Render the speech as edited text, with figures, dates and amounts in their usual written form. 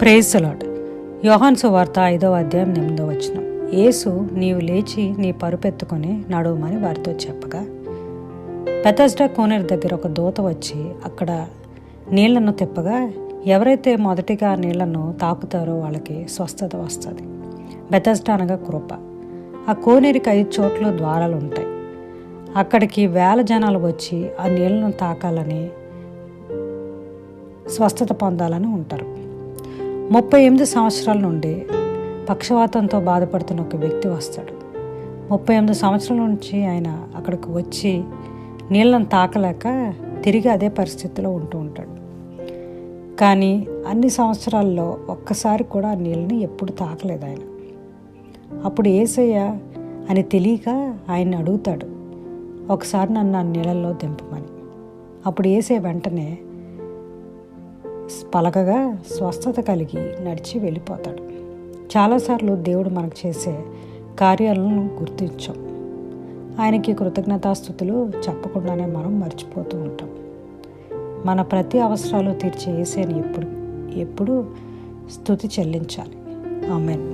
Praise the lord. యోహాను సువార్త 5వ అధ్యాయం 8వ వచనం. యేసు, నీవు లేచి నీ పరుపెత్తుకొని నడువమని వారితో చెప్పగా, బెతెస్డా కోనేరు దగ్గర ఒక దూత వచ్చి అక్కడ నీళ్లను తిప్పగా, ఎవరైతే మొదటిగా నీళ్లను తాకుతారో వాళ్ళకి స్వస్థత వస్తుంది. బెతెస్డా అనగా కృప. ఆ కోనేరుకి 5 చోట్ల ద్వారాలు ఉంటాయి. అక్కడికి వేల జనాలు వచ్చి ఆ నీళ్లను తాకాలని, స్వస్థత పొందాలని ఉంటారు. 38 సంవత్సరాల నుండి పక్షవాతంతో బాధపడుతున్న ఒక వ్యక్తి వస్తాడు. 38 సంవత్సరాల నుంచి ఆయన అక్కడికి వచ్చి నీళ్ళను తాకలేక తిరిగి అదే పరిస్థితిలో ఉంటూ ఉంటాడు. కానీ అన్ని సంవత్సరాల్లో ఒక్కసారి కూడా ఆ నీళ్ళని ఎప్పుడు తాకలేదు ఆయన. అప్పుడు యేసయ్య అని తెలియక ఆయన్ని అడుగుతాడు, ఒకసారి నన్ను ఆ నీళ్ళల్లో దింపమని. అప్పుడు యేసయ్య వెంటనే పలకగా స్వస్థత కలిగి నడిచి వెళ్ళిపోతాడు. చాలాసార్లు దేవుడు మనకు చేసే కార్యాలను గుర్తించాం. ఆయనకి కృతజ్ఞతాస్తుతులు చెప్పకుండానే మనం మర్చిపోతూ ఉంటాం. మన ప్రతి అవసరాలు తీర్చే యేసయ్యని ఎప్పుడు స్తుతి చెల్లించాలి. ఆమేన్.